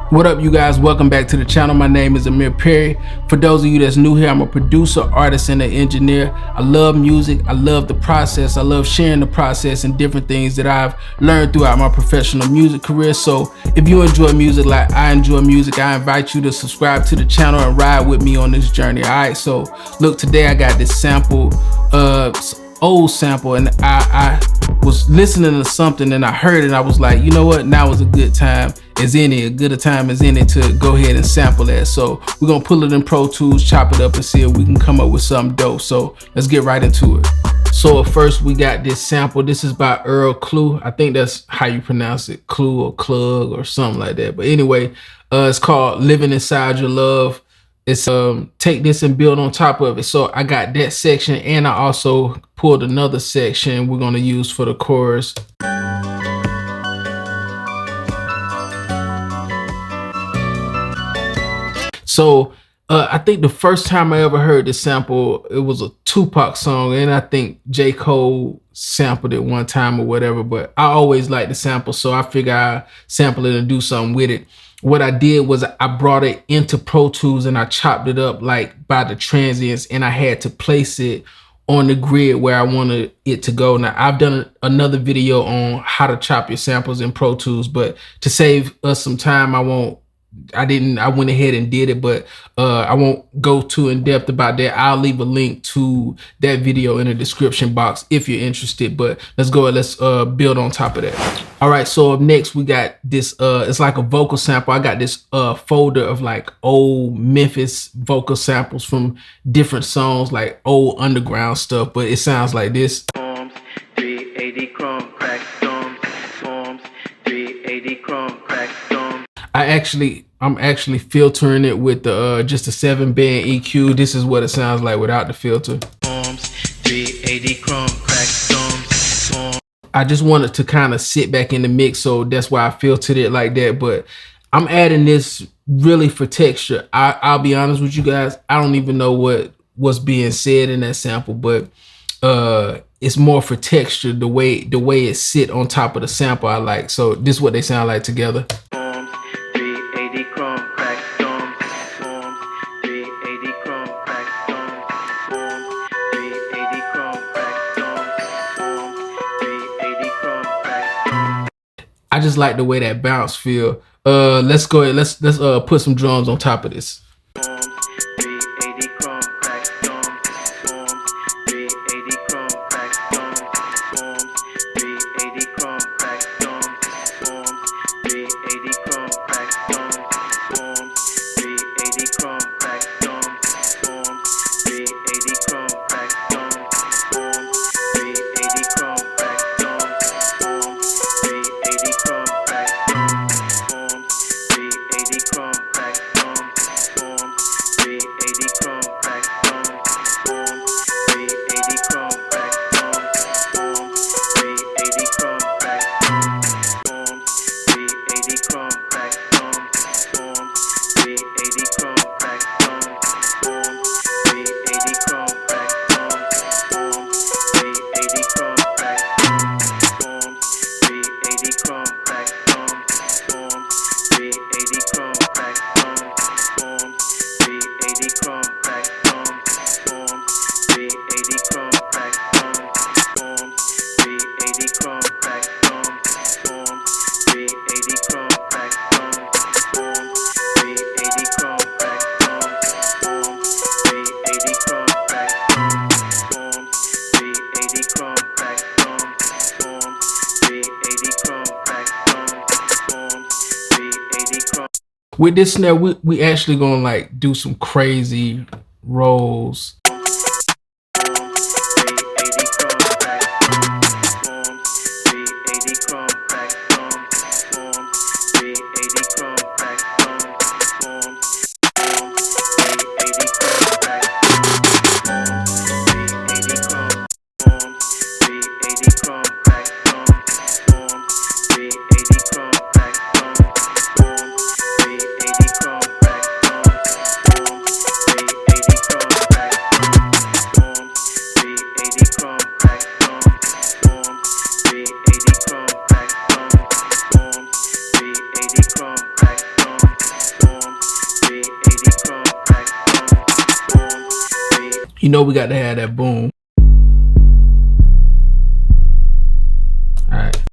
What up, you guys? Welcome back to the channel. My name is Amir. For those of you that's new here, I'm a producer, artist, and an engineer. I love music. I love the process. I love sharing the process and different things that I've learned throughout my professional music career. So if you enjoy music like I enjoy music, I invite you to subscribe to the channel and ride with me on this journey. All right, so look, today I got this sample, old sample, and I was listening to something and I heard it and I was like, you know what, now is a good time as any, a good a time as any to go ahead and sample that. So we're gonna pull it in Pro Tools, chop it up, and see if we can come up with something dope. So let's get right into it. So at first we got this sample. This is by Earl Clue. I think that's how you pronounce it, Clue or Clug or something like that. But anyway, it's called Living Inside Your Love. It's take this and build on top of it. So I got that section, and I also pulled another section we're gonna use for the chorus. So I think the first time I ever heard this sample, it was a Tupac song, and I think J. Cole sampled it one time or whatever, but I always liked the sample, so I figured I'd sample it and do something with it. What I did was I brought it into Pro Tools and I chopped it up like by the transients, and I had to place it on the grid where I wanted it to go. Now I've done another video on how to chop your samples in Pro Tools, but to save us some time, I went ahead and did it, but I won't go too in depth about that. I'll leave a link to that video in the description box if you're interested, but let's go and let's build on top of that. All right, so up next we got this, it's like a vocal sample. I got this folder of like old Memphis vocal samples from different songs, like old underground stuff, but it sounds like this. 380 chrome crack storms, 380 chrome crack storms. I'm actually filtering it with the just a 7-band EQ. This is what it sounds like without the filter. 380 chrome crack storms. I just wanted to kind of sit back in the mix, so that's why I filtered it like that. But I'm adding this really for texture. I'll be honest with you guys, I don't even know what's being said in that sample, but it's more for texture, the way it sit on top of the sample I like. So this is what they sound like together. I just like the way that bounce feel. Let's go ahead, let's put some drums on top of this. With this snare, we actually gonna like do some crazy rolls. You know we got to have that boom. All right.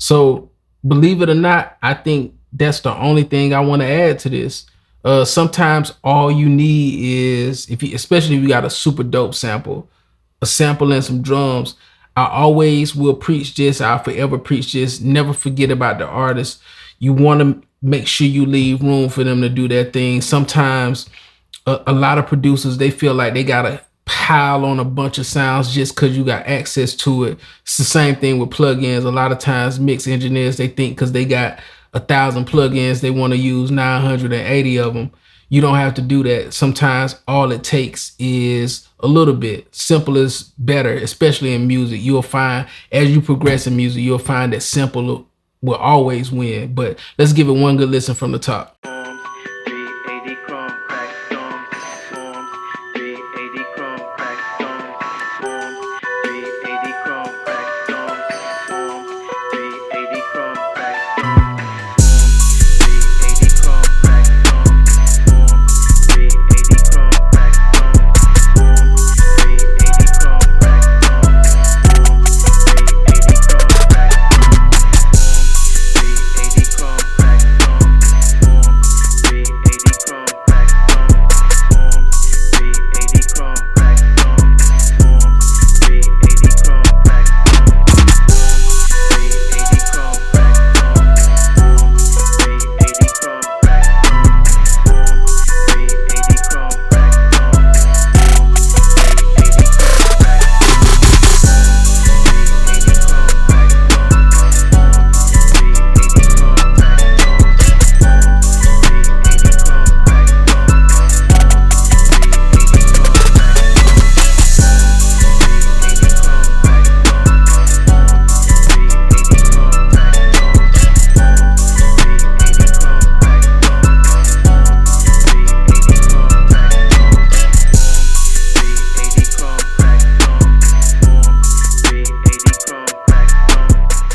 So believe it or not, I think that's the only thing I want to add to this. Sometimes all you need is, especially if you got a super dope sample, a sample and some drums. I always will preach this. I'll forever preach this. Never forget about the artist. You want to make sure you leave room for them to do their thing. Sometimes a lot of producers, they feel like they gotta pile on a bunch of sounds just because you got access to it. It's the same thing with plugins. A lot of times mix engineers, they think because they got 1,000 plugins, they want to use 980 of them. You don't have to do that. Sometimes all it takes is a little bit. Simple is better, especially in music. You'll find as you progress in music, you'll find that simple will always win. But let's give it one good listen from the top.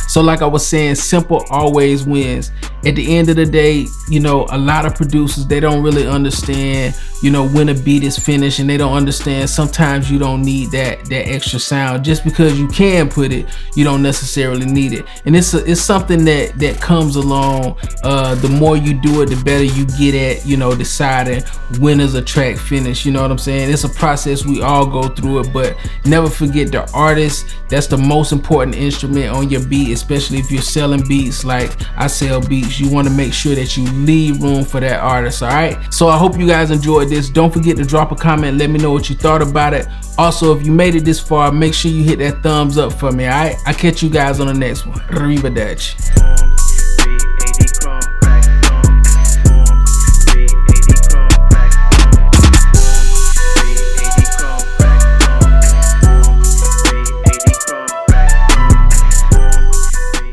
So like I was saying, simple always wins. At the end of the day, you know, a lot of producers, they don't really understand, you know, when a beat is finished, and they don't understand sometimes you don't need that extra sound. Just because you can put it, you don't necessarily need it. And it's something that comes along. The more you do it, the better you get at, you know, deciding when is a track finished. You know what I'm saying? It's a process, we all go through it, but never forget the artist. That's the most important instrument on your beat, especially if you're selling beats like I sell beats. You want to make sure that you leave room for that artist. All right, so I hope you guys enjoyed this. Don't forget to drop a comment, let me know what you thought about it. Also, if you made it this far, make sure you hit that thumbs up for me. All right, I'll catch you guys on the next one. Arrivederci.